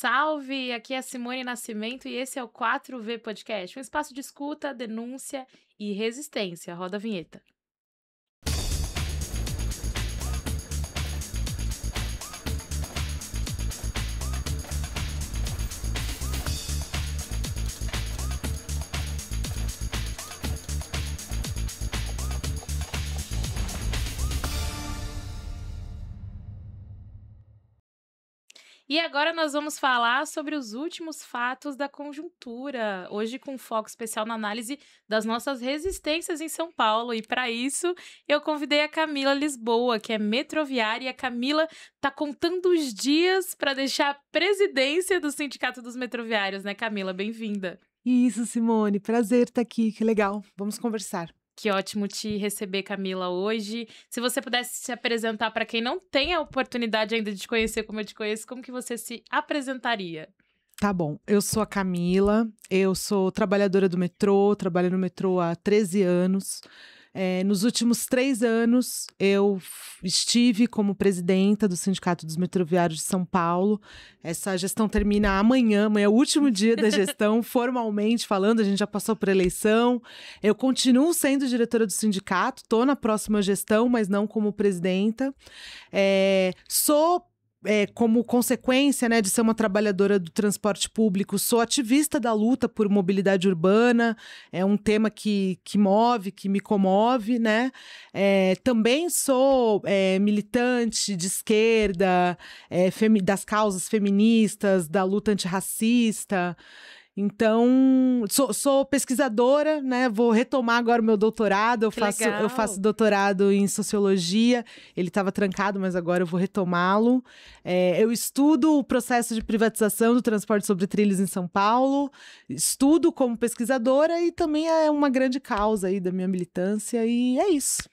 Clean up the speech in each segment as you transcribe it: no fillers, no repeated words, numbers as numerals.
Salve! Aqui é a Simone Nascimento e esse é o 4V Podcast, um espaço de escuta, denúncia e resistência. Roda a vinheta. E agora nós vamos falar sobre os últimos fatos da conjuntura, hoje com foco especial na análise das nossas resistências em São Paulo. E para isso, eu convidei a Camila Lisboa, que é metroviária, e a Camila tá contando os dias para deixar a presidência do Sindicato dos Metroviários, né, Camila? Bem-vinda. Isso, Simone, prazer estar aqui, que legal, vamos conversar. Que ótimo te receber, Camila, hoje. Se você pudesse se apresentar para quem não tem a oportunidade ainda de te conhecer como eu te conheço, como que você se apresentaria? Tá bom, eu sou a Camila, eu sou trabalhadora do metrô, trabalho no metrô há 13 anos. Nos últimos 3 anos, eu estive como presidenta do Sindicato dos Metroviários de São Paulo. Essa gestão termina amanhã é o último dia da gestão, formalmente falando, a gente já passou por eleição. Eu continuo sendo diretora do sindicato, estou na próxima gestão, mas não como presidenta. Como consequência, né, de ser uma trabalhadora do transporte público, sou ativista da luta por mobilidade urbana, é um tema que me comove, né? Também sou militante de esquerda, das causas feministas, da luta antirracista. Então, sou pesquisadora, né? Vou retomar agora o meu doutorado. Eu faço doutorado em sociologia. Ele estava trancado, mas agora eu vou retomá-lo. Eu estudo o processo de privatização do transporte sobre trilhos em São Paulo. Estudo como pesquisadora e também é uma grande causa aí da minha militância. E é isso.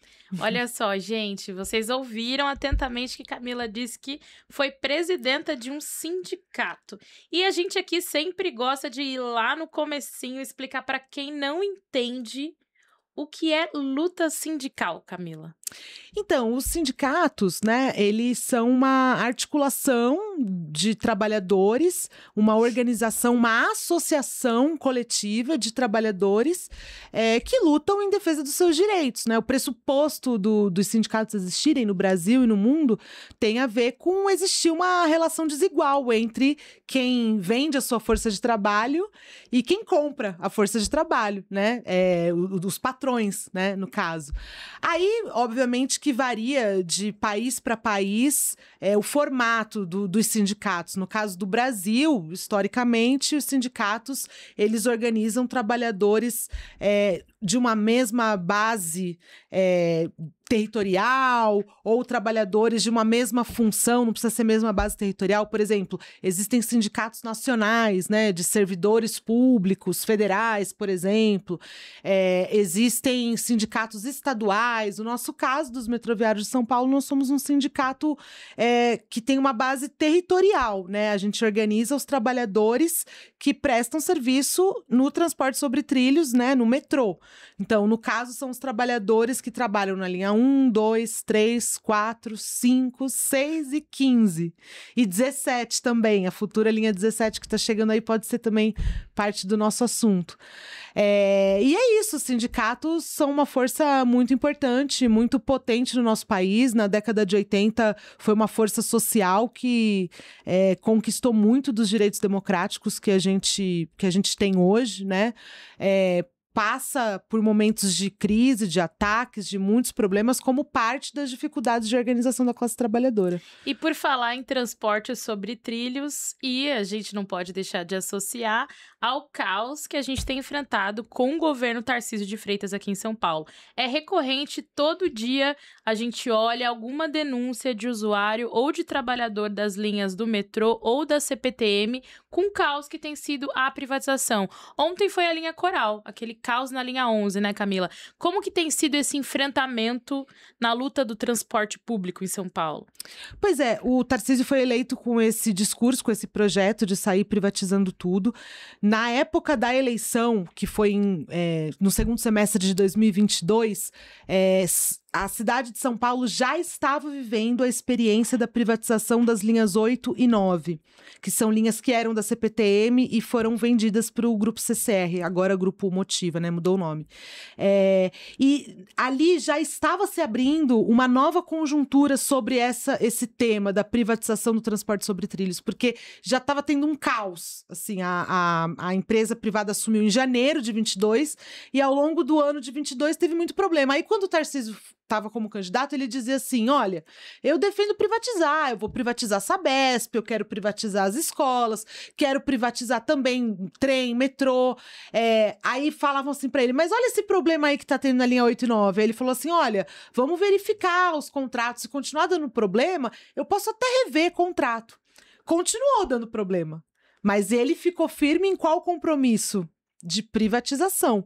Olha só, gente, vocês ouviram atentamente que Camila disse que foi presidenta de um sindicato. E a gente aqui sempre gosta de ir lá no comecinho explicar para quem não entende o que é luta sindical, Camila. Então, os sindicatos, né, eles são uma articulação de trabalhadores, uma organização, uma associação coletiva de trabalhadores que lutam em defesa dos seus direitos, né? O pressuposto dos sindicatos existirem no Brasil e no mundo tem a ver com existir uma relação desigual entre quem vende a sua força de trabalho e quem compra a força de trabalho, né? Os patrões, né, no caso. Aí, obviamente, que varia de país para país o formato dos sindicatos. No caso do Brasil, historicamente, os sindicatos, eles organizam trabalhadores de uma mesma base territorial ou trabalhadores de uma mesma função, não precisa ser a mesma base territorial. Por exemplo, existem sindicatos nacionais, né, de servidores públicos, federais, por exemplo. Existem sindicatos estaduais. No nosso caso, dos metroviários de São Paulo, nós somos um sindicato que tem uma base territorial, né? A gente organiza os trabalhadores que prestam serviço no transporte sobre trilhos, né, no metrô. Então, no caso, são os trabalhadores que trabalham na linha 1, 2, 3, 4, 5, 6 e 15. E 17 também. A futura linha 17 que está chegando aí pode ser também parte do nosso assunto. E é isso, os sindicatos são uma força muito importante, muito potente no nosso país. Na década de 80 foi uma força social que conquistou muito dos direitos democráticos que a gente tem hoje, né? Passa por momentos de crise, de ataques, de muitos problemas, como parte das dificuldades de organização da classe trabalhadora. E por falar em transporte sobre trilhos, e a gente não pode deixar de associar ao caos que a gente tem enfrentado com o governo Tarcísio de Freitas aqui em São Paulo. É recorrente, todo dia a gente olha alguma denúncia de usuário ou de trabalhador das linhas do metrô ou da CPTM com o caos que tem sido a privatização. Ontem foi a linha Coral, aquele caos na linha 11, né, Camila? Como que tem sido esse enfrentamento na luta do transporte público em São Paulo? Pois é, o Tarcísio foi eleito com esse discurso, com esse projeto de sair privatizando tudo. Na época da eleição, que foi no segundo semestre de 2022, a cidade de São Paulo já estava vivendo a experiência da privatização das linhas 8 e 9, que são linhas que eram da CPTM e foram vendidas para o Grupo CCR, agora Grupo Motiva, né? Mudou o nome. E ali já estava se abrindo uma nova conjuntura sobre esse tema da privatização do transporte sobre trilhos, porque já estava tendo um caos. Assim, a empresa privada assumiu em janeiro de 22 e ao longo do ano de 22 teve muito problema. Aí quando o Tarcísio estava como candidato, ele dizia assim, olha, eu defendo privatizar, eu vou privatizar a Sabesp, eu quero privatizar as escolas, quero privatizar também trem, metrô. Aí falavam assim para ele, mas olha esse problema aí que tá tendo na linha 8 e 9. Aí ele falou assim, olha, vamos verificar os contratos, se continuar dando problema, eu posso até rever contrato. Continuou dando problema, mas ele ficou firme em qual compromisso? De privatização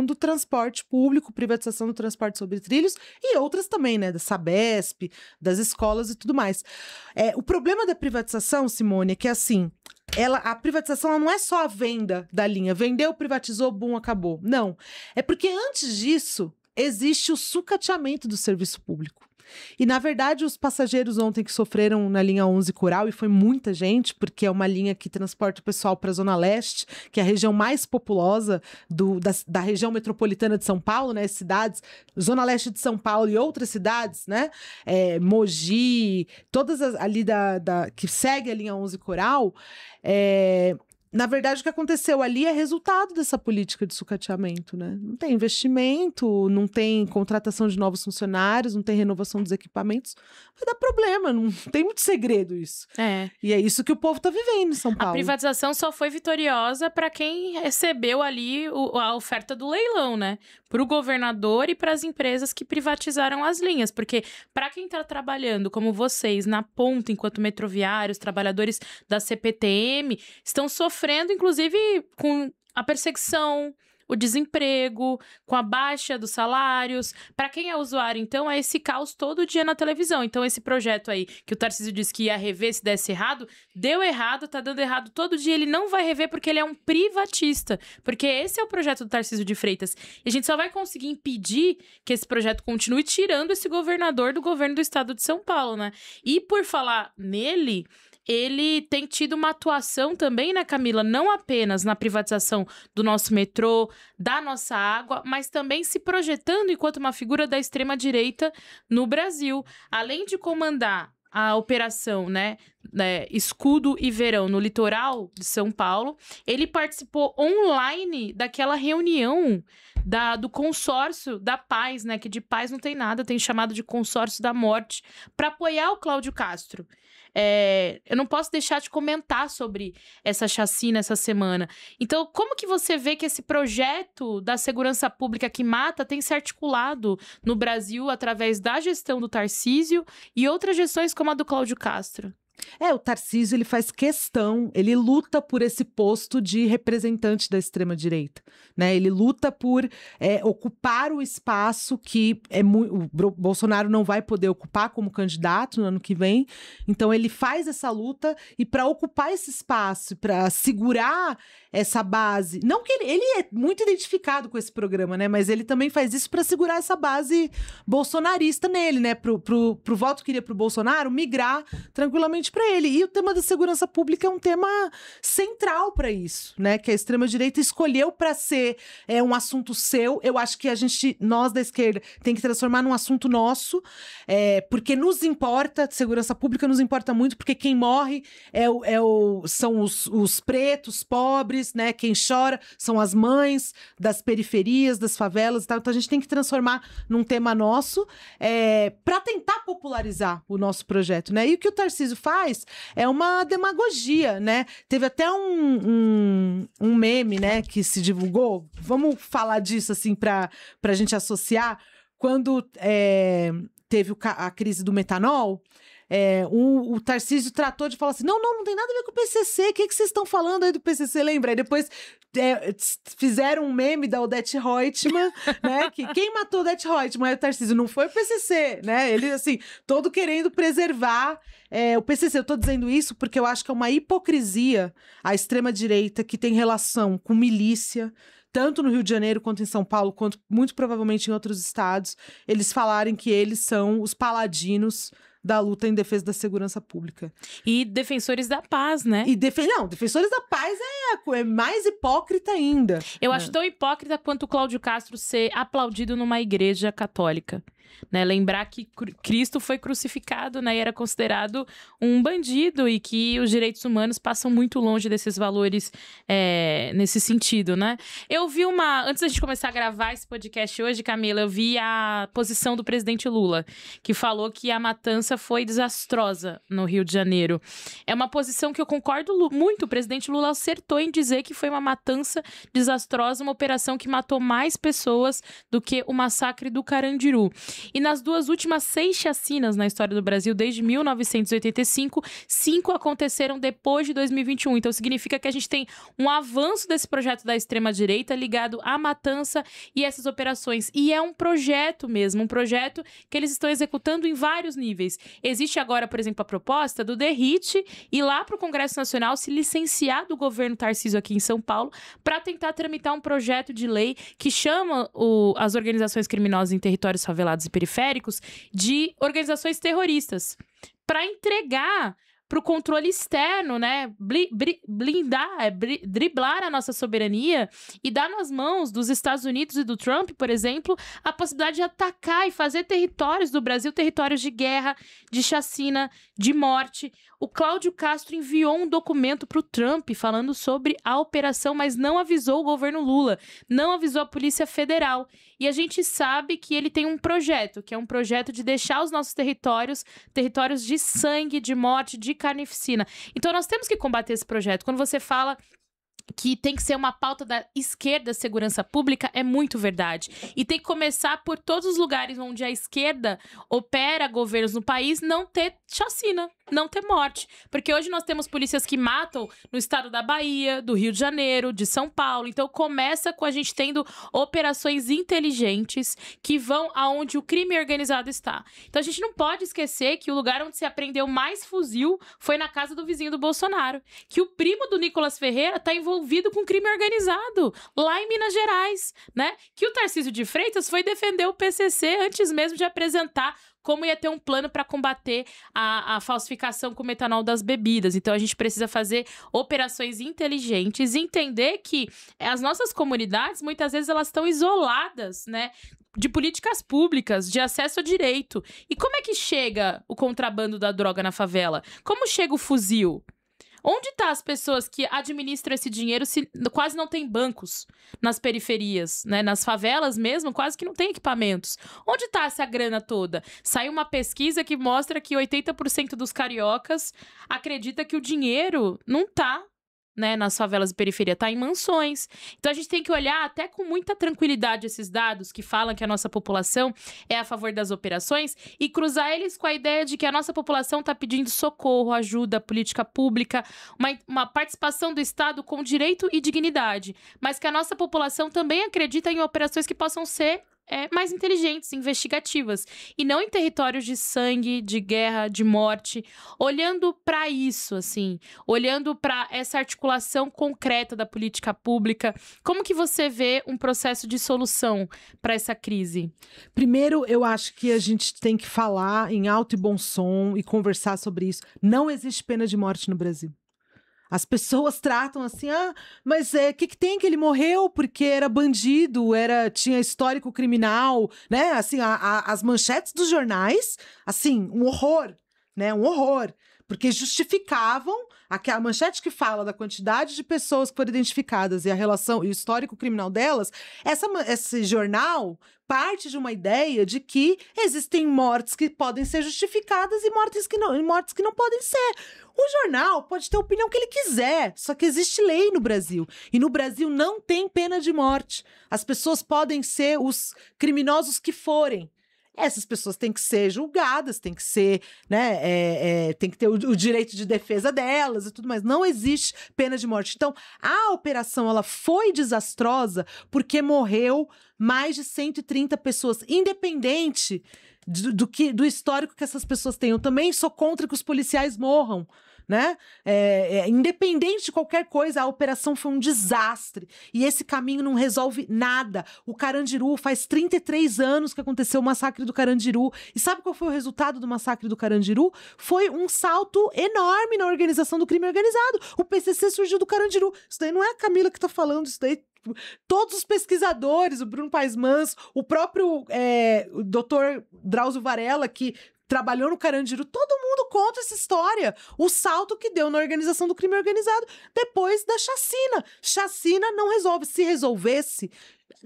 do transporte público, privatização do transporte sobre trilhos e outras também, né, da Sabesp, das escolas e tudo mais. O problema da privatização, Simone, é que assim, a privatização ela não é só a venda da linha, vendeu, privatizou, bum, acabou. Não, é porque antes disso existe o sucateamento do serviço público. E, na verdade, os passageiros ontem que sofreram na linha 11 Coral, e foi muita gente, porque é uma linha que transporta o pessoal para a Zona Leste, que é a região mais populosa da região metropolitana de São Paulo, né? Cidades, Zona Leste de São Paulo e outras cidades, né? Mogi, todas ali que segue a linha 11 Coral, na verdade, o que aconteceu ali é resultado dessa política de sucateamento, né? Não tem investimento, não tem contratação de novos funcionários, não tem renovação dos equipamentos. Vai dar problema, não tem muito segredo isso. E é isso que o povo tá vivendo em São Paulo. A privatização só foi vitoriosa para quem recebeu ali a oferta do leilão, né? Para o governador e para as empresas que privatizaram as linhas. Porque para quem tá trabalhando, como vocês, na ponta, enquanto metroviários, trabalhadores da CPTM, estão sofrendo, inclusive, com a perseguição, o desemprego, com a baixa dos salários. Para quem é usuário, então, é esse caos todo dia na televisão. Então, esse projeto aí, que o Tarcísio disse que ia rever se desse errado, deu errado, tá dando errado todo dia. Ele não vai rever porque ele é um privatista. Porque esse é o projeto do Tarcísio de Freitas. E a gente só vai conseguir impedir que esse projeto continue tirando esse governador do governo do estado de São Paulo, né? E por falar nele, ele tem tido uma atuação também, né, Camila? Não apenas na privatização do nosso metrô, da nossa água, mas também se projetando enquanto uma figura da extrema-direita no Brasil. Além de comandar a operação, né, Escudo e Verão no litoral de São Paulo, ele participou online daquela reunião do consórcio da paz, né, que de paz não tem nada, tem chamado de consórcio da morte, para apoiar o Cláudio Castro. Eu não posso deixar de comentar sobre essa chacina essa semana. Então, como que você vê que esse projeto da segurança pública que mata tem se articulado no Brasil através da gestão do Tarcísio e outras gestões como a do Cláudio Castro? O Tarcísio, ele faz questão, ele luta por esse posto de representante da extrema-direita, né? Ele luta por ocupar o espaço que o Bolsonaro não vai poder ocupar como candidato no ano que vem. Então, ele faz essa luta e para ocupar esse espaço, para segurar essa base, não que ele é muito identificado com esse programa, né? Mas ele também faz isso para segurar essa base bolsonarista nele, né? Pro voto que iria pro Bolsonaro migrar tranquilamente para ele. E o tema da segurança pública é um tema central para isso, né? Que a extrema-direita escolheu para ser um assunto seu. Eu acho que nós da esquerda, tem que transformar num assunto nosso, porque nos importa, segurança pública nos importa muito, porque quem morre são os pretos, pobres, né? Quem chora são as mães das periferias, das favelas e tal. Então a gente tem que transformar num tema nosso para tentar popularizar o nosso projeto, né? E o que o Tarcísio faz é uma demagogia, né? Teve até um meme, né, que se divulgou. Vamos falar disso, assim, pra gente associar. Quando teve a crise do metanol, O Tarcísio tratou de falar assim, não tem nada a ver com o PCC, o que vocês estão falando aí do PCC, lembra? Aí depois fizeram um meme da Odete Roitman, né, que quem matou Odete Roitman é o Tarcísio, não foi o PCC, né, ele, assim, todo querendo preservar o PCC. Eu tô dizendo isso porque eu acho que é uma hipocrisia a extrema-direita que tem relação com milícia, tanto no Rio de Janeiro quanto em São Paulo, quanto muito provavelmente em outros estados, eles falarem que eles são os paladinos da luta em defesa da segurança pública. E defensores da paz, né? Não, defensores da paz é mais hipócrita ainda. Eu acho tão hipócrita quanto o Cláudio Castro ser aplaudido numa igreja católica. Né, lembrar que Cristo foi crucificado, né, e era considerado um bandido e que os direitos humanos passam muito longe desses valores nesse sentido, né? Eu vi antes da gente começar a gravar esse podcast hoje, Camila, eu vi a posição do presidente Lula, que falou que a matança foi desastrosa no Rio de Janeiro. É uma posição que eu concordo muito. O presidente Lula acertou em dizer que foi uma matança desastrosa, uma operação que matou mais pessoas do que o massacre do Carandiru. E nas 2 últimas 6 chacinas na história do Brasil, desde 1985, 5 aconteceram depois de 2021. Então, significa que a gente tem um avanço desse projeto da extrema-direita ligado à matança e essas operações. E é um projeto mesmo, um projeto que eles estão executando em vários níveis. Existe agora, por exemplo, a proposta do DERIT ir lá para o Congresso Nacional se licenciar do governo Tarcísio aqui em São Paulo para tentar tramitar um projeto de lei que chama as organizações criminosas em territórios favelados e periféricos de organizações terroristas, para entregar para o controle externo, né, driblar a nossa soberania e dar nas mãos dos Estados Unidos e do Trump, por exemplo, a possibilidade de atacar e fazer territórios do Brasil, territórios de guerra, de chacina, de morte. O Cláudio Castro enviou um documento para o Trump falando sobre a operação, mas não avisou o governo Lula, não avisou a Polícia Federal. E a gente sabe que ele tem um projeto, que é um projeto de deixar os nossos territórios de sangue, de morte, de carnificina. Então nós temos que combater esse projeto. Quando você fala que tem que ser uma pauta da esquerda, segurança pública, é muito verdade. E tem que começar por todos os lugares onde a esquerda opera governos no país não ter chacina, não ter morte. Porque hoje nós temos polícias que matam no estado da Bahia, do Rio de Janeiro, de São Paulo. Então começa com a gente tendo operações inteligentes que vão aonde o crime organizado está. Então a gente não pode esquecer que o lugar onde se apreendeu mais fuzil foi na casa do vizinho do Bolsonaro. Que o primo do Nicolas Ferreira está envolvido com crime organizado, lá em Minas Gerais, né? Que o Tarcísio de Freitas foi defender o PCC antes mesmo de apresentar como ia ter um plano para combater a falsificação com metanol das bebidas. Então, a gente precisa fazer operações inteligentes e entender que as nossas comunidades, muitas vezes, elas estão isoladas, né? De políticas públicas, de acesso a direito. E como é que chega o contrabando da droga na favela? Como chega o fuzil? Onde estão as pessoas que administram esse dinheiro se quase não tem bancos nas periferias, né? Nas favelas mesmo, quase que não tem equipamentos. Onde está essa grana toda? Saiu uma pesquisa que mostra que 80% dos cariocas acredita que o dinheiro não está, né, nas favelas e periferia, tá em mansões. Então a gente tem que olhar até com muita tranquilidade esses dados que falam que a nossa população é a favor das operações e cruzar eles com a ideia de que a nossa população tá pedindo socorro, ajuda, política pública, uma participação do Estado com direito e dignidade, mas que a nossa população também acredita em operações que possam ser mais inteligentes, investigativas, e não em territórios de sangue, de guerra, de morte. Olhando para isso, assim, olhando para essa articulação concreta da política pública, como que você vê um processo de solução para essa crise? Primeiro, eu acho que a gente tem que falar em alto e bom som e conversar sobre isso. Não existe pena de morte no Brasil. As pessoas tratam assim, mas o que tem que ele morreu porque era bandido, tinha histórico criminal, né? Assim, as manchetes dos jornais, assim, um horror, né? Um horror. Porque justificavam a manchete que fala da quantidade de pessoas que foram identificadas e a relação e o histórico criminal delas. Esse jornal parte de uma ideia de que existem mortes que podem ser justificadas e mortes que não podem ser. O jornal pode ter a opinião que ele quiser, só que existe lei no Brasil. E no Brasil não tem pena de morte. As pessoas podem ser os criminosos que forem. essas pessoas têm que ser julgadas, têm que ser, né, tem que ter o direito de defesa delas e tudo mais. Não existe pena de morte. Então, a operação, ela foi desastrosa porque morreu mais de 130 pessoas, independente do histórico que essas pessoas têm. Eu também sou contra que os policiais morram, né? Independente de qualquer coisa, a operação foi um desastre. E esse caminho não resolve nada. O Carandiru, faz 33 anos que aconteceu o massacre do Carandiru. E sabe qual foi o resultado do massacre do Carandiru? Foi um salto enorme na organização do crime organizado. O PCC surgiu do Carandiru. Isso daí não é a Camila que tá falando, isso daí todos os pesquisadores, o Bruno Paes Mans, o próprio o doutor Drauzio Varela, que trabalhou no Carandiru, todo mundo conta essa história. O salto que deu na organização do crime organizado depois da chacina. Chacina não resolve. Se resolvesse,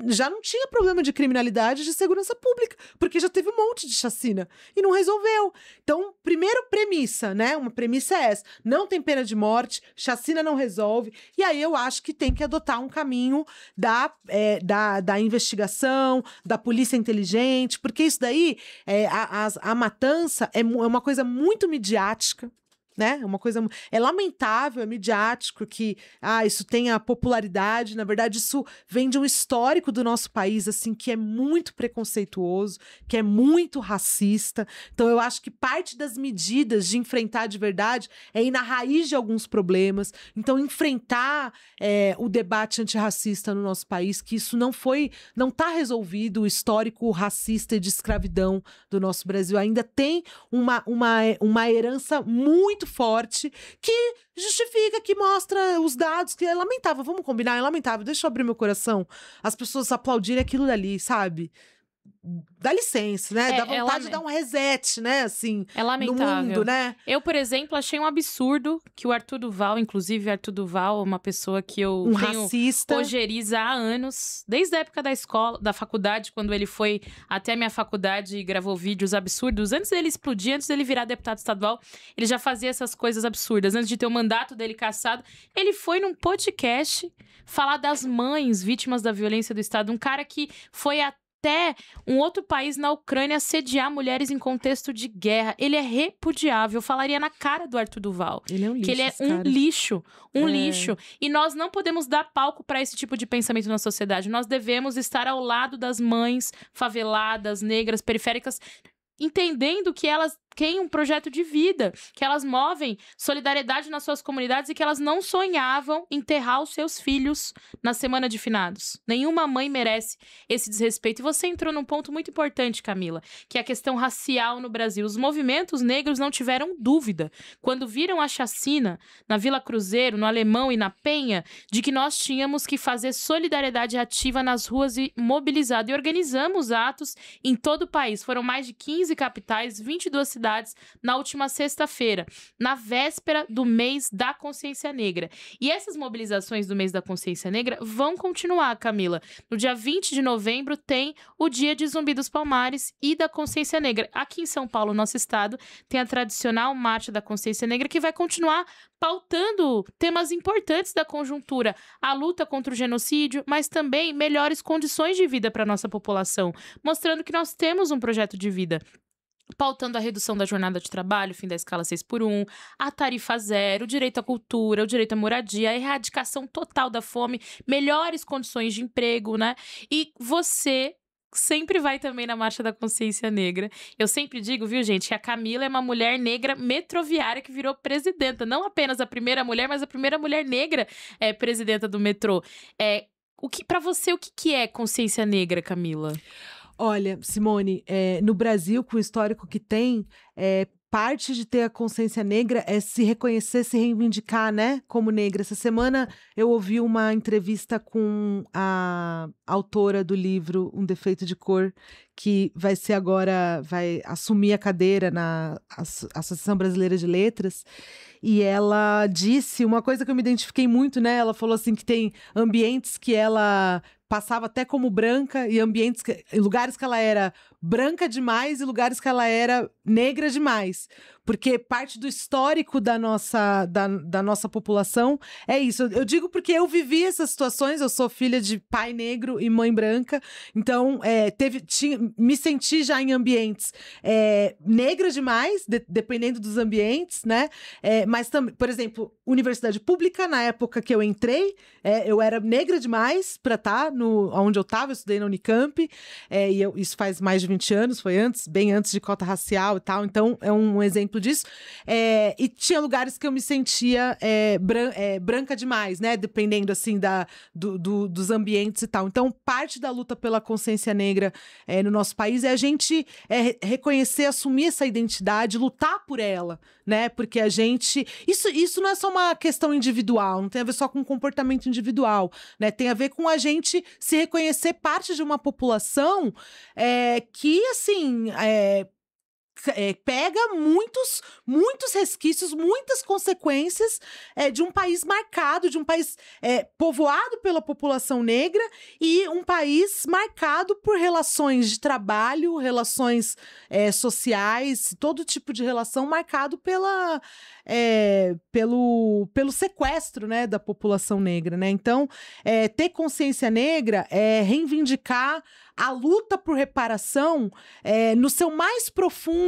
já não tinha problema de criminalidade de segurança pública, porque já teve um monte de chacina e não resolveu. Então, primeira premissa, né? Uma premissa é essa: não tem pena de morte, chacina não resolve. E aí eu acho que tem que adotar um caminho da investigação, da polícia inteligente, porque isso daí, a matança é uma coisa muito midiática. Né? É lamentável, é midiático que isso tenha popularidade. Na verdade, isso vem de um histórico do nosso país, assim, que é muito preconceituoso, que é muito racista. Então, eu acho que parte das medidas de enfrentar de verdade é ir na raiz de alguns problemas. Então, enfrentar o debate antirracista no nosso país, que isso não está resolvido. O histórico racista e de escravidão do nosso Brasil ainda tem uma herança muito forte, que justifica, que mostra os dados, que é lamentável. Vamos combinar, é lamentável. Deixa eu abrir meu coração. As pessoas aplaudirem aquilo dali, sabe? Dá licença, né? Dá vontade de dar um reset, né? Assim, é lamentável. No mundo, né? Eu, por exemplo, achei um absurdo que o Arthur Duval, inclusive Arthur Duval, uma pessoa que eu tenho racista, ojeriza há anos, desde a época da escola, da faculdade, quando ele foi até a minha faculdade e gravou vídeos absurdos. Antes dele explodir, antes dele virar deputado estadual, ele já fazia essas coisas absurdas. Antes de ter o mandato dele cassado, ele foi num podcast falar das mães vítimas da violência do Estado. Um cara que foi até um outro país na Ucrânia assediar mulheres em contexto de guerra. Ele é repudiável. Eu falaria na cara do Arthur Duval. Ele é um lixo, que ele é um lixo. Lixo. E nós não podemos dar palco para esse tipo de pensamento na sociedade. Nós devemos estar ao lado das mães faveladas, negras, periféricas, entendendo que elas têm um projeto de vida, que elas movem solidariedade nas suas comunidades e que elas não sonhavam enterrar os seus filhos na semana de finados. Nenhuma mãe merece esse desrespeito. E você entrou num ponto muito importante, Camila, que é a questão racial no Brasil. Os movimentos negros não tiveram dúvida, quando viram a chacina na Vila Cruzeiro, no Alemão e na Penha, de que nós tínhamos que fazer solidariedade ativa nas ruas e mobilizado. E organizamos atos em todo o país. Foram mais de 15 capitais, 22 cidades, na última sexta-feira, na véspera do mês da Consciência Negra. E essas mobilizações do mês da Consciência Negra vão continuar, Camila. No dia 20 de novembro tem o dia de Zumbi dos Palmares e da Consciência Negra. Aqui em São Paulo, nosso estado, tem a tradicional Marcha da Consciência Negra, que vai continuar pautando temas importantes da conjuntura, a luta contra o genocídio, mas também melhores condições de vida para a nossa população, mostrando que nós temos um projeto de vida. Pautando a redução da jornada de trabalho, fim da escala 6x1, a tarifa zero, o direito à cultura, o direito à moradia, a erradicação total da fome, melhores condições de emprego, né? E você sempre vai também na Marcha da Consciência Negra. Eu sempre digo, viu, gente, que a Camila é uma mulher negra metroviária que virou presidenta. Não apenas a primeira mulher, mas a primeira mulher negra presidenta do metrô. Para você, o que é consciência negra, Camila? Olha, Simone, no Brasil, com o histórico que tem, parte de ter a consciência negra é se reconhecer, se reivindicar, né, como negra. Essa semana eu ouvi uma entrevista com a autora do livro Um Defeito de Cor, que vai assumir a cadeira na Associação Brasileira de Letras. E ela disse uma coisa que eu me identifiquei muito, né? Ela falou assim que tem ambientes que ela passava até como branca e lugares que ela era branca demais e lugares que ela era negra demais. Porque parte do histórico da nossa população é isso. Eu digo porque eu vivi essas situações, eu sou filha de pai negro e mãe branca, então me senti já em ambientes negra demais, dependendo dos ambientes, né? Mas também, por exemplo, universidade pública, na época que eu entrei, eu era negra demais para estar onde eu estava, eu estudei na Unicamp, isso faz mais de 20 anos, foi bem antes de cota racial e tal, então é um exemplo disso. E tinha lugares que eu me sentia branca demais, né? Dependendo, assim, dos ambientes e tal. Então, parte da luta pela consciência negra no nosso país é a gente reconhecer, assumir essa identidade, lutar por ela, né? Porque a gente... Isso não é só uma questão individual, não tem a ver só com comportamento individual, né? Tem a ver com a gente se reconhecer parte de uma população que, assim... pega muitos resquícios, muitas consequências de um país marcado, de um país povoado pela população negra e um país marcado por relações de trabalho, relações sociais, todo tipo de relação marcado pelo sequestro, né, da população negra, né? Então, ter consciência negra é reivindicar a luta por reparação no seu mais profundo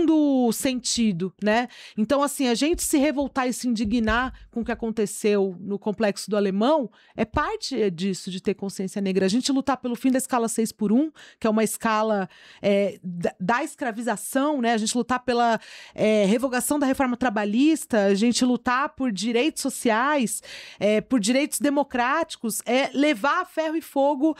sentido, né? Então, assim, a gente se revoltar e se indignar com o que aconteceu no Complexo do Alemão é parte disso, de ter consciência negra. A gente lutar pelo fim da escala 6x1, que é uma escala da escravização, né? A gente lutar pela revogação da reforma trabalhista, a gente lutar por direitos sociais, por direitos democráticos, levar a ferro e fogo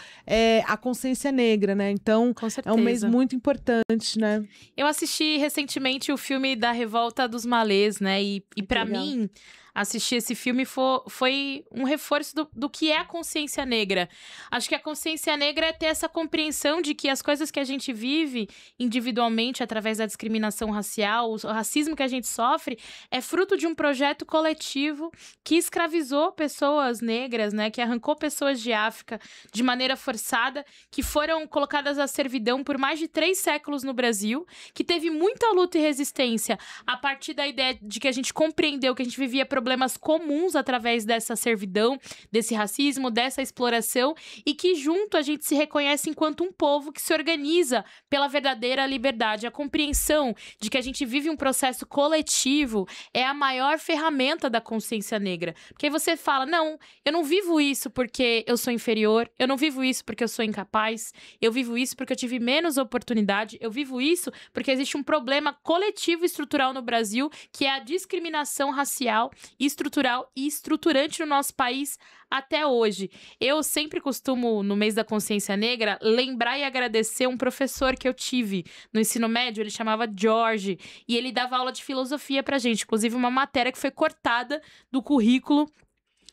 a consciência negra, né? Então, é um mês muito importante, né? Eu assisti recentemente o filme da Revolta dos Malês, né? E para mim, assistir esse filme foi um reforço do que é a consciência negra. Acho que a consciência negra é ter essa compreensão de que as coisas que a gente vive individualmente através da discriminação racial, o racismo que a gente sofre, é fruto de um projeto coletivo que escravizou pessoas negras, né? Que arrancou pessoas de África de maneira forçada, que foram colocadas à servidão por mais de 3 séculos no Brasil, que teve muita luta e resistência a partir da ideia de que a gente compreendeu que a gente vivia problemas comuns através dessa servidão, desse racismo, dessa exploração, e que junto a gente se reconhece enquanto um povo que se organiza pela verdadeira liberdade. A compreensão de que a gente vive um processo coletivo é a maior ferramenta da consciência negra. Porque aí você fala, não, eu não vivo isso porque eu sou inferior, eu não vivo isso porque eu sou incapaz, eu vivo isso porque eu tive menos oportunidade, eu vivo isso porque existe um problema coletivo e estrutural no Brasil, que é a discriminação racial, estrutural e estruturante no nosso país até hoje. Eu sempre costumo, no mês da consciência negra, lembrar e agradecer um professor que eu tive no ensino médio, ele chamava Jorge, e ele dava aula de filosofia pra gente, inclusive uma matéria que foi cortada do currículo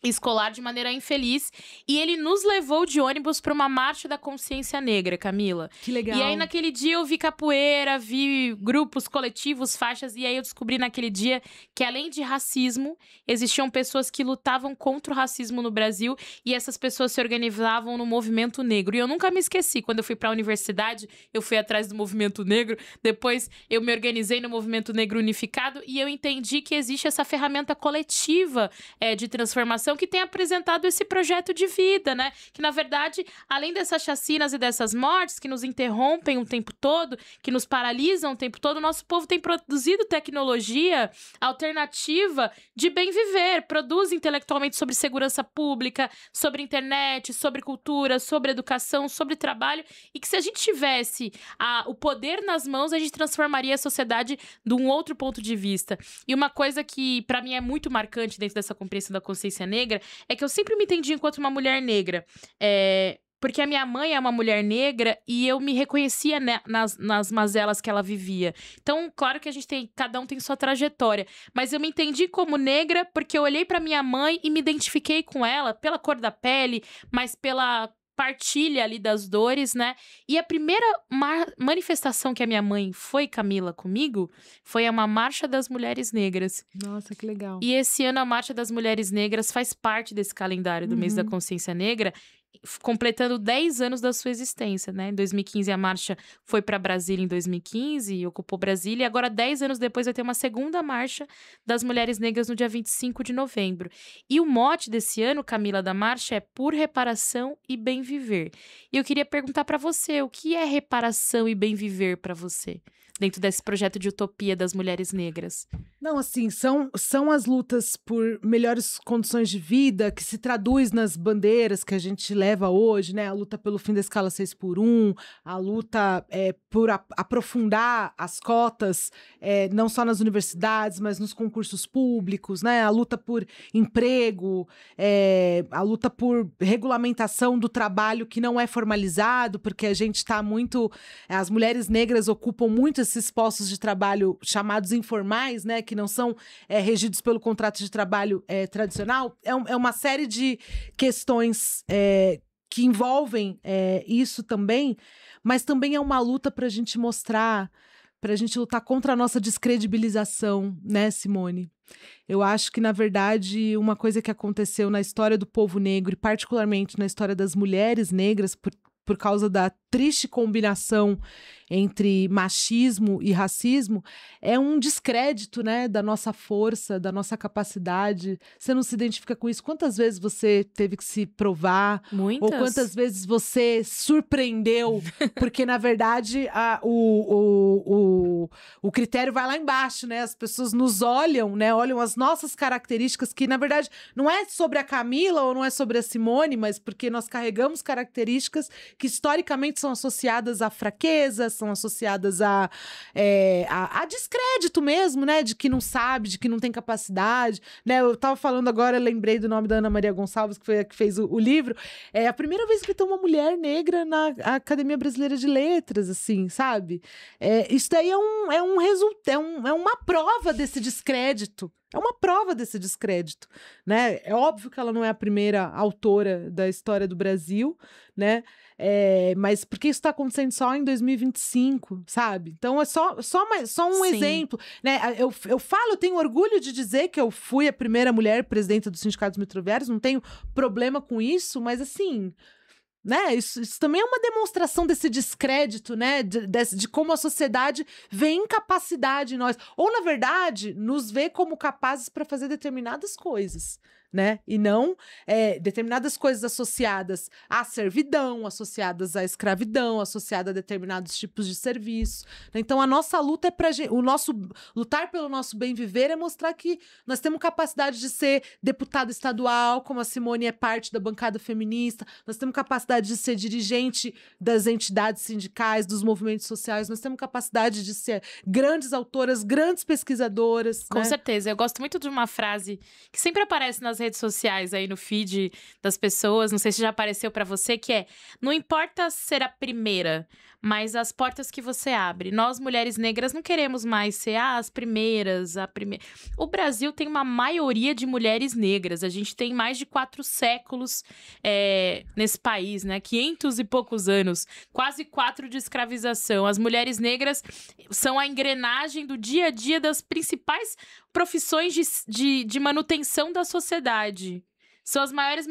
escolar de maneira infeliz, e ele nos levou de ônibus para uma marcha da consciência negra, Camila. Que legal. E aí naquele dia eu vi capoeira, vi grupos, coletivos, faixas, e aí eu descobri naquele dia que além de racismo, existiam pessoas que lutavam contra o racismo no Brasil, e essas pessoas se organizavam no movimento negro. E eu nunca me esqueci, quando eu fui para a universidade, eu fui atrás do movimento negro, depois eu me organizei no movimento negro unificado, e eu entendi que existe essa ferramenta coletiva de transformação que tem apresentado esse projeto de vida, né? Que, na verdade, além dessas chacinas e dessas mortes que nos interrompem o tempo todo, que nos paralisam o tempo todo, o nosso povo tem produzido tecnologia alternativa de bem viver, produz intelectualmente sobre segurança pública, sobre internet, sobre cultura, sobre educação, sobre trabalho, e que se a gente tivesse o poder nas mãos, a gente transformaria a sociedade de um outro ponto de vista. E uma coisa que, para mim, é muito marcante dentro dessa compreensão da consciência negra é que eu sempre me entendi enquanto uma mulher negra. Porque a minha mãe é uma mulher negra e eu me reconhecia nas mazelas que ela vivia. Então, claro que cada um tem sua trajetória, mas eu me entendi como negra porque eu olhei pra minha mãe e me identifiquei com ela pela cor da pele, mas pela partilha ali das dores, né? E a primeira manifestação que a minha mãe foi, Camila, comigo, foi uma Marcha das Mulheres Negras. Nossa, que legal. E esse ano a Marcha das Mulheres Negras faz parte desse calendário do mês da consciência negra. completando 10 anos da sua existência, né? Em 2015, a marcha foi para Brasília em 2015 e ocupou Brasília. E agora, 10 anos depois, vai ter uma segunda marcha das mulheres negras no dia 25 de novembro. E o mote desse ano, Camila, da marcha é Por Reparação e Bem Viver. E eu queria perguntar para você, o que é reparação e bem viver para você? Dentro desse projeto de utopia das mulheres negras. Não, assim, são as lutas por melhores condições de vida que se traduz nas bandeiras que a gente leva hoje, né? A luta pelo fim da escala 6x1, a luta por aprofundar as cotas, não só nas universidades, mas nos concursos públicos, né? A luta por emprego, a luta por regulamentação do trabalho que não é formalizado, porque a gente está muito... As mulheres negras ocupam muito esses postos de trabalho chamados informais, né, que não são regidos pelo contrato de trabalho tradicional. É uma série de questões que envolvem isso também, mas também é uma luta para a gente mostrar, para a gente lutar contra a nossa descredibilização, né, Simone? Eu acho que, na verdade, uma coisa que aconteceu na história do povo negro, e particularmente na história das mulheres negras, por causa da triste combinação entre machismo e racismo, é um descrédito, né, da nossa força, da nossa capacidade. Você não se identifica com isso? Quantas vezes você teve que se provar? Muitas. Ou quantas vezes você surpreendeu? Porque, na verdade, o critério vai lá embaixo, né? As pessoas nos olham, né? Olham as nossas características, que, na verdade, não é sobre a Camila ou não é sobre a Simone, mas porque nós carregamos características que, historicamente, são associadas à fraqueza, são associadas a descrédito mesmo, né? De que não sabe, de que não tem capacidade, né? Eu tava falando agora, lembrei do nome da Ana Maria Gonçalves, que foi a que fez o livro. É a primeira vez que tem uma mulher negra na Academia Brasileira de Letras, assim, sabe? Isso daí é uma prova desse descrédito. É uma prova desse descrédito, né? É óbvio que ela não é a primeira autora da história do Brasil, né? Mas porque isso está acontecendo só em 2025, sabe? Então é só um Sim. exemplo, né? Eu tenho orgulho de dizer que eu fui a primeira mulher presidenta dos sindicatos metroviários, não tenho problema com isso, mas assim... Né? Isso também é uma demonstração desse descrédito, né? De como a sociedade vê incapacidade em nós. Ou, na verdade, nos vê como capazes para fazer determinadas coisas, né? E não determinadas coisas associadas à servidão, associadas à escravidão, associadas a determinados tipos de serviços. Então, a nossa luta lutar pelo nosso bem viver é mostrar que nós temos capacidade de ser deputada estadual, como a Simone é parte da bancada feminista, nós temos capacidade de ser dirigente das entidades sindicais, dos movimentos sociais, nós temos capacidade de ser grandes autoras, grandes pesquisadoras. Com né? certeza. Eu gosto muito de uma frase que sempre aparece nas redes sociais, aí no feed das pessoas, não sei se já apareceu pra você, que é: não importa ser a primeira, mas as portas que você abre. Nós, mulheres negras, não queremos mais ser as primeiras, a primeira. O Brasil tem uma maioria de mulheres negras. A gente tem mais de 4 séculos nesse país, né? 500 e poucos anos, quase 4 de escravização. As mulheres negras são a engrenagem do dia a dia das principais profissões de manutenção da sociedade. São as maiores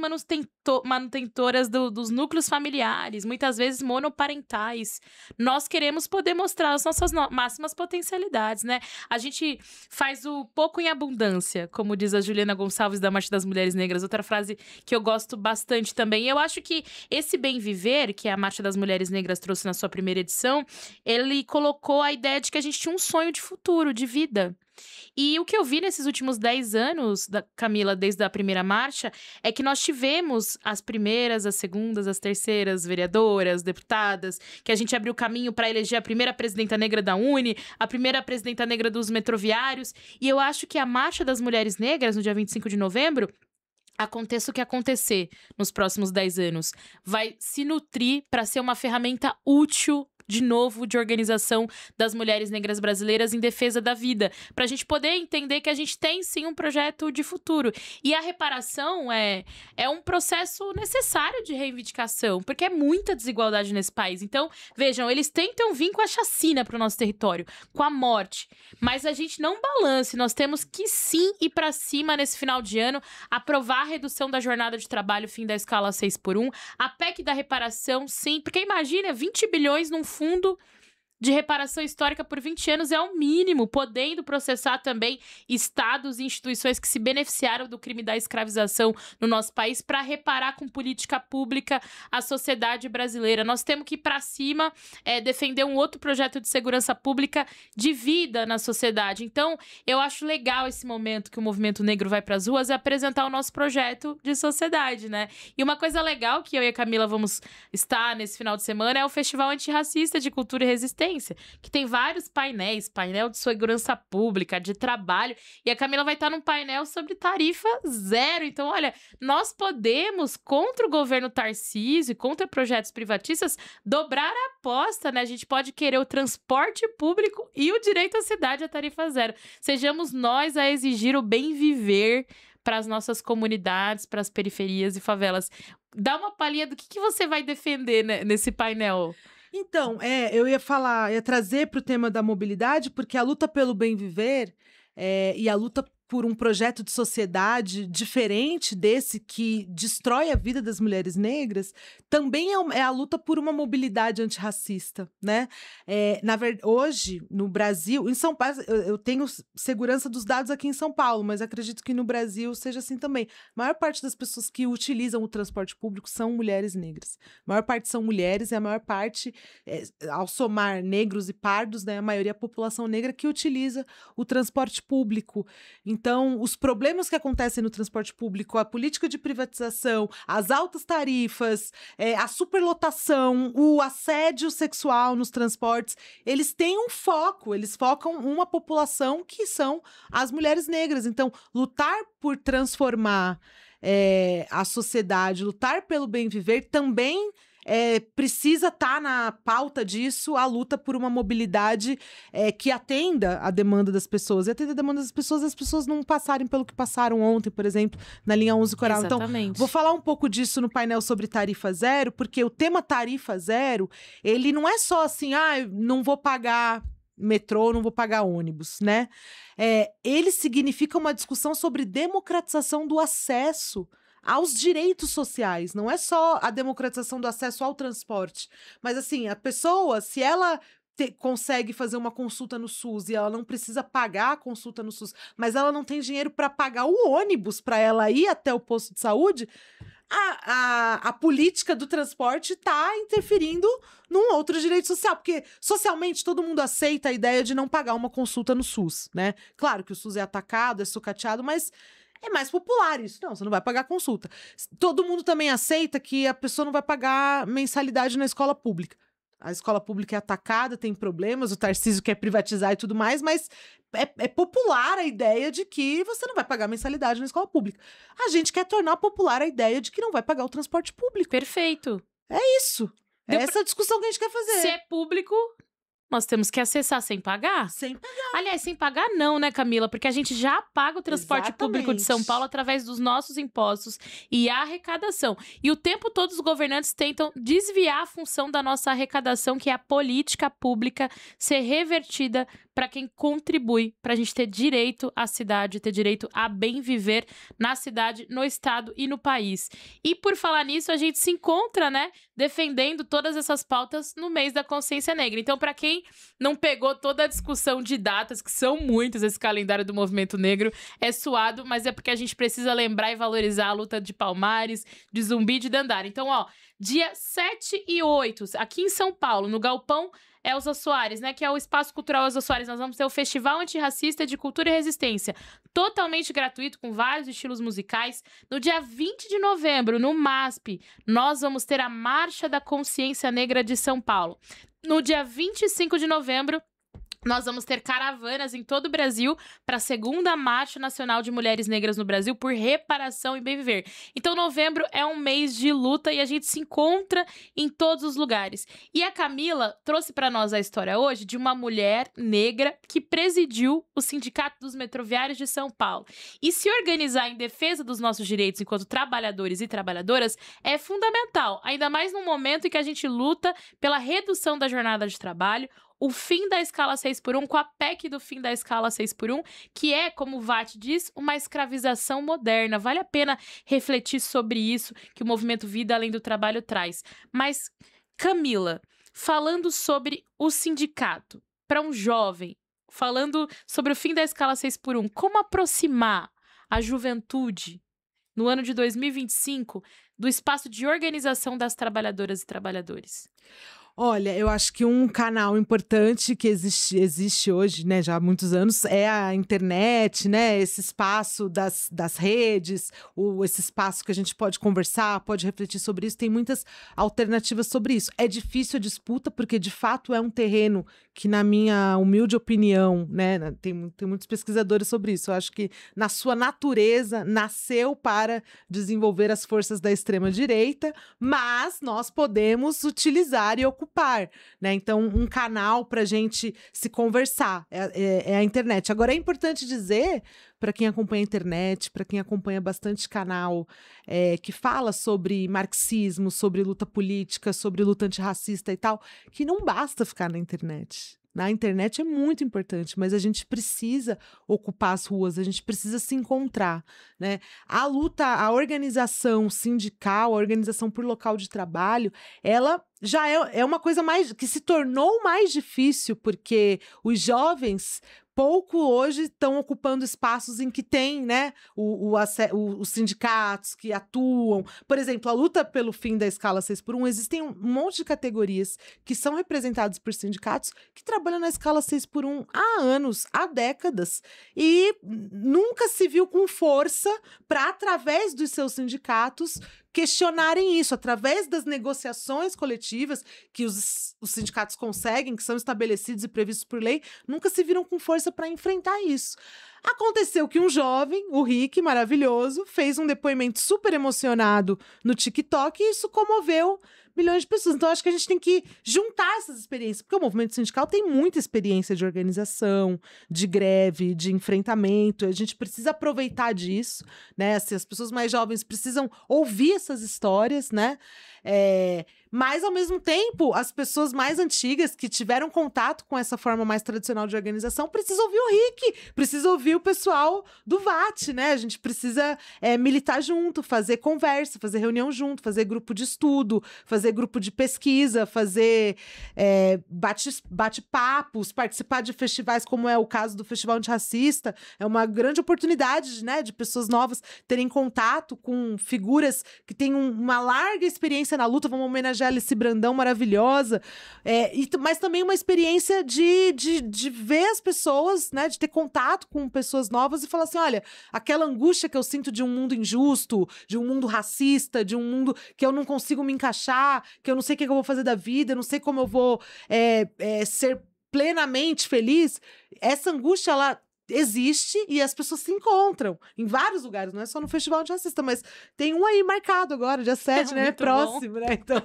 manutentoras dos núcleos familiares, muitas vezes monoparentais. Nós queremos poder mostrar as nossas máximas potencialidades, né? A gente faz o pouco em abundância, como diz a Juliana Gonçalves da Marcha das Mulheres Negras, outra frase que eu gosto bastante também. Eu acho que esse bem viver, que a Marcha das Mulheres Negras trouxe na sua primeira edição, ele colocou a ideia de que a gente tinha um sonho de futuro, de vida. E o que eu vi nesses últimos 10 anos, Camila, desde a primeira marcha, é que nós tivemos as primeiras, as segundas, as terceiras vereadoras, deputadas, que a gente abriu caminho para eleger a primeira presidenta negra da UNE, a primeira presidenta negra dos metroviários. E eu acho que a Marcha das Mulheres Negras, no dia 25 de novembro, aconteça o que acontecer nos próximos 10 anos, vai se nutrir para ser uma ferramenta útil de novo de organização das mulheres negras brasileiras em defesa da vida, para a gente poder entender que a gente tem sim um projeto de futuro. E a reparação é um processo necessário de reivindicação, porque é muita desigualdade nesse país. Então, vejam, eles tentam vir com a chacina para o nosso território, com a morte, mas a gente não balance, nós temos que sim ir para cima nesse final de ano, aprovar a redução da jornada de trabalho, fim da escala 6x1, a PEC da reparação, sim, porque imagina, 20 bilhões num fundo de reparação histórica por 20 anos é o mínimo, podendo processar também estados e instituições que se beneficiaram do crime da escravização no nosso país para reparar com política pública a sociedade brasileira. Nós temos que ir para cima, defender um outro projeto de segurança pública de vida na sociedade. Então, eu acho legal esse momento que o movimento negro vai para as ruas é apresentar o nosso projeto de sociedade, né? E uma coisa legal que eu e a Camila vamos estar nesse final de semana é o Festival Antirracista de Cultura e Resistência, que tem vários painéis, painel de segurança pública, de trabalho, e a Camila vai estar num painel sobre tarifa zero. Então, olha, nós podemos, contra o governo Tarcísio, contra projetos privatistas, dobrar a aposta, né? A gente pode querer o transporte público e o direito à cidade a tarifa zero. Sejamos nós a exigir o bem viver para as nossas comunidades, para as periferias e favelas. Dá uma palhinha do que você vai defender, né, nesse painel. Então, eu ia trazer para o tema da mobilidade, porque a luta pelo bem viver e a luta por um projeto de sociedade diferente desse que destrói a vida das mulheres negras, também é a luta por uma mobilidade antirracista, né? Na verdade, hoje, no Brasil, em São Paulo, eu tenho segurança dos dados aqui em São Paulo, mas acredito que no Brasil seja assim também. A maior parte das pessoas que utilizam o transporte público são mulheres negras. A maior parte são mulheres e a maior parte, ao somar negros e pardos, né, a maioria é a população negra que utiliza o transporte público. Então, os problemas que acontecem no transporte público, a política de privatização, as altas tarifas, a superlotação, o assédio sexual nos transportes, eles têm um foco, eles focam uma população que são as mulheres negras. Então, lutar por transformar a sociedade, lutar pelo bem viver também precisa estar na pauta disso a luta por uma mobilidade que atenda a demanda das pessoas. E atender a demanda das pessoas, as pessoas não passarem pelo que passaram ontem, por exemplo, na linha 11 Coral. Exatamente. Então, vou falar um pouco disso no painel sobre tarifa zero, porque o tema tarifa zero, ele não é só assim, não vou pagar metrô, não vou pagar ônibus, né? Ele significa uma discussão sobre democratização do acesso aos direitos sociais. Não é só a democratização do acesso ao transporte, mas assim, a pessoa, se ela consegue fazer uma consulta no SUS e ela não precisa pagar a consulta no SUS, mas ela não tem dinheiro para pagar o ônibus para ela ir até o posto de saúde, a política do transporte está interferindo num outro direito social, porque socialmente todo mundo aceita a ideia de não pagar uma consulta no SUS, né? Claro que o SUS é atacado, é sucateado, mas é mais popular isso. Não, você não vai pagar consulta. Todo mundo também aceita que a pessoa não vai pagar mensalidade na escola pública. A escola pública é atacada, tem problemas, o Tarcísio quer privatizar e tudo mais, mas é popular a ideia de que você não vai pagar mensalidade na escola pública. A gente quer tornar popular a ideia de que não vai pagar o transporte público. Perfeito. É isso. É essa a discussão que a gente quer fazer. Se é público, nós temos que acessar sem pagar? Sem pagar. Aliás, sem pagar não, né, Camila? Porque a gente já paga o transporte público de São Paulo através dos nossos impostos e a arrecadação. E o tempo todo os governantes tentam desviar a função da nossa arrecadação, que é a política pública, ser revertida para quem contribui, para a gente ter direito à cidade, ter direito a bem viver na cidade, no estado e no país. E por falar nisso, a gente se encontra, né, defendendo todas essas pautas no mês da consciência negra. Então, para quem não pegou toda a discussão de datas, que são muitas, esse calendário do movimento negro é suado, mas é porque a gente precisa lembrar e valorizar a luta de Palmares, de Zumbi e de Dandara. Então, dia 7 e 8, aqui em São Paulo, no Galpão Elza Soares, né, que é o Espaço Cultural Elza Soares, nós vamos ter o Festival Antirracista de Cultura e Resistência, totalmente gratuito, com vários estilos musicais. No dia 20 de novembro, no MASP, nós vamos ter a Marcha da Consciência Negra de São Paulo. No dia 25 de novembro, Nós vamos ter caravanas em todo o Brasil para a segunda Marcha Nacional de Mulheres Negras no Brasil por reparação e bem viver. Então, novembro é um mês de luta e a gente se encontra em todos os lugares. E a Camila trouxe para nós a história hoje de uma mulher negra que presidiu o Sindicato dos Metroviários de São Paulo. E se organizar em defesa dos nossos direitos enquanto trabalhadores e trabalhadoras é fundamental, ainda mais num momento em que a gente luta pela redução da jornada de trabalho, o fim da escala 6x1, com a PEC do fim da escala 6x1, que é, como o VAT diz, uma escravização moderna. Vale a pena refletir sobre isso que o movimento Vida Além do Trabalho traz. Mas, Camila, falando sobre o sindicato, para um jovem, falando sobre o fim da escala 6x1, como aproximar a juventude, no ano de 2025, do espaço de organização das trabalhadoras e trabalhadores? Olha, eu acho que um canal importante que existe hoje, né, já há muitos anos, é a internet, né, esse espaço das redes, esse espaço que a gente pode conversar, pode refletir sobre isso, tem muitas alternativas sobre isso. É difícil a disputa, porque de fato é um terreno que, na minha humilde opinião, né, tem muitos pesquisadores sobre isso, eu acho que na sua natureza nasceu para desenvolver as forças da extrema-direita, mas nós podemos utilizar e ocupar, né? Então, um canal para a gente se conversar é a internet. Agora, é importante dizer, para quem acompanha a internet, para quem acompanha bastante canal que fala sobre marxismo, sobre luta política, sobre luta antirracista e tal, que não basta ficar na internet. Na internet é muito importante, mas a gente precisa ocupar as ruas, a gente precisa se encontrar, né? A luta, a organização sindical, a organização por local de trabalho, ela já é uma coisa mais que se tornou mais difícil, porque os jovens pouco hoje estão ocupando espaços em que tem, né, os sindicatos que atuam. Por exemplo, a luta pelo fim da escala 6x1, existem um monte de categorias que são representadas por sindicatos que trabalham na escala 6x1 há anos, há décadas, e nunca se viu com força para, através dos seus sindicatos, questionarem isso, através das negociações coletivas que os sindicatos conseguem, que são estabelecidos e previstos por lei, nunca se viram com força para enfrentar isso. Aconteceu que um jovem, o Rick, maravilhoso, fez um depoimento super emocionado no TikTok e isso comoveu milhões de pessoas. Então, acho que a gente tem que juntar essas experiências, porque o movimento sindical tem muita experiência de organização, de greve, de enfrentamento. A gente precisa aproveitar disso, né? Assim, as pessoas mais jovens precisam ouvir essas histórias, né? Mas, ao mesmo tempo, as pessoas mais antigas que tiveram contato com essa forma mais tradicional de organização precisam ouvir o Rick, precisam ouvir o pessoal do VAT, né? A gente precisa militar junto, fazer conversa, fazer reunião junto, fazer grupo de estudo, fazer grupo de pesquisa, fazer bate-papos, participar de festivais como é o caso do Festival Antirracista. É uma grande oportunidade, né, de pessoas novas terem contato com figuras que têm uma larga experiência na luta. Vamos homenagear a Alice Brandão, maravilhosa. Mas também uma experiência de ver as pessoas, né, de ter contato com pessoas novas e falar assim, olha, aquela angústia que eu sinto de um mundo injusto, de um mundo racista, de um mundo que eu não consigo me encaixar, que eu não sei o que eu vou fazer da vida, eu não sei como eu vou ser plenamente feliz. Essa angústia, ela existe e as pessoas se encontram em vários lugares, não é só no Festival Antirracista, mas tem um aí marcado agora, dia 7, né? Próximo, né? Então,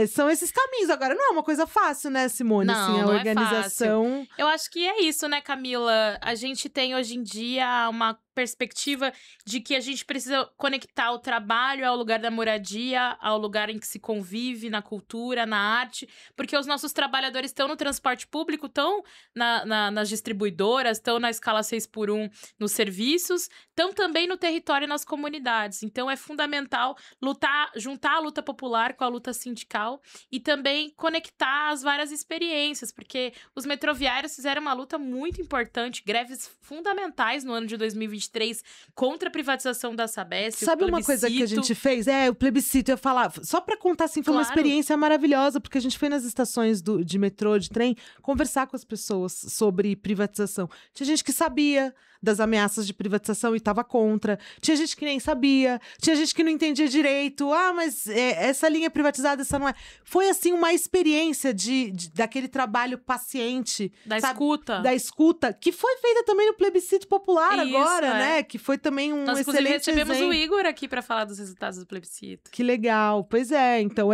são esses caminhos. Agora, não é uma coisa fácil, né, Simone? Não, assim, a não organização. É fácil. Eu acho que é isso, né, Camila? A gente tem hoje em dia uma perspectiva de que a gente precisa conectar o trabalho ao lugar da moradia, ao lugar em que se convive, na cultura, na arte, porque os nossos trabalhadores estão no transporte público, estão nas distribuidoras, estão na escala 6x1 nos serviços, estão também no território e nas comunidades. Então, é fundamental juntar a luta popular com a luta sindical e também conectar as várias experiências, porque os metroviários fizeram uma luta muito importante, greves fundamentais no ano de 2023 contra a privatização da Sabesp. Sabe uma coisa que a gente fez? O plebiscito, eu ia falar, só pra contar, assim, foi uma experiência maravilhosa, porque a gente foi nas estações de metrô, de trem, conversar com as pessoas sobre privatização. Tinha gente que sabia das ameaças de privatização e estava contra. Tinha gente que nem sabia, tinha gente que não entendia direito. Ah, mas essa linha é privatizada, essa não é. Foi, assim, uma experiência daquele trabalho paciente. Da sabe? escuta. Da escuta, que foi feita também no plebiscito popular Isso, agora, né? Que foi também um Nós, inclusive, excelente recebemos exemplo. o Igor aqui para falar dos resultados do plebiscito. Que legal. Pois é, então,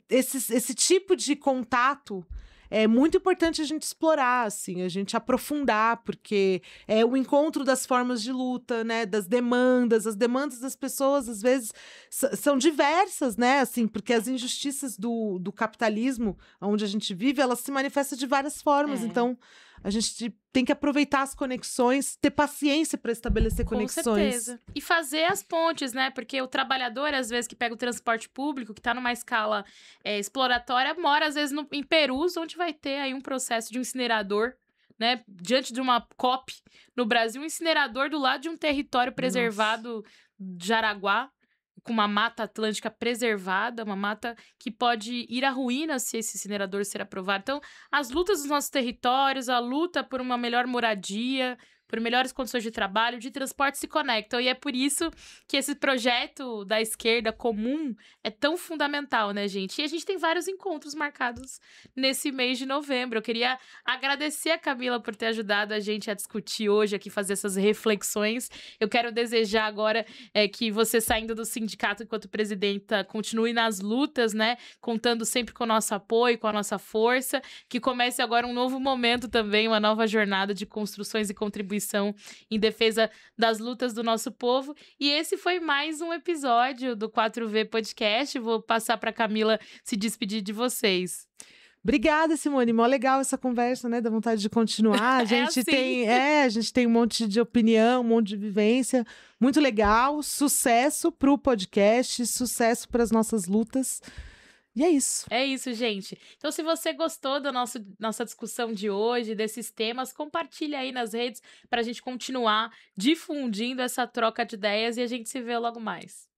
esse tipo de contato é muito importante a gente explorar, assim, a gente aprofundar, porque é o encontro das formas de luta, né, das demandas, as demandas das pessoas, às vezes, são diversas, né, assim, porque as injustiças do capitalismo, onde a gente vive, elas se manifestam de várias formas, então a gente tem que aproveitar as conexões, ter paciência para estabelecer conexões. Com certeza. E fazer as pontes, né? Porque o trabalhador, às vezes, que pega o transporte público, que tá numa escala exploratória, mora, às vezes, em Perus, onde vai ter aí um processo de um incinerador, né? Diante de uma COP no Brasil, um incinerador do lado de um território preservado de Araguá, com uma mata atlântica preservada, uma mata que pode ir à ruína se esse incinerador ser aprovado. Então, as lutas dos nossos territórios, a luta por uma melhor moradia, por melhores condições de trabalho, de transporte se conectam. E é por isso que esse projeto da esquerda comum é tão fundamental, né, gente? E a gente tem vários encontros marcados nesse mês de novembro. Eu queria agradecer a Camila por ter ajudado a gente a discutir hoje aqui, fazer essas reflexões. Eu quero desejar agora que você, saindo do sindicato enquanto presidenta, continue nas lutas, né? Contando sempre com o nosso apoio, com a nossa força. Que comece agora um novo momento também, uma nova jornada de construções e contribuições em defesa das lutas do nosso povo. E esse foi mais um episódio do 4V Podcast. Vou passar para Camila se despedir de vocês. Obrigada, Simone. Mó legal essa conversa, né? Dá vontade de continuar. A gente a gente tem um monte de opinião, um monte de vivência. Muito legal. Sucesso pro podcast, sucesso para as nossas lutas. E é isso. É isso, gente. Então, se você gostou da nossa discussão de hoje, desses temas, compartilha aí nas redes para a gente continuar difundindo essa troca de ideias e a gente se vê logo mais.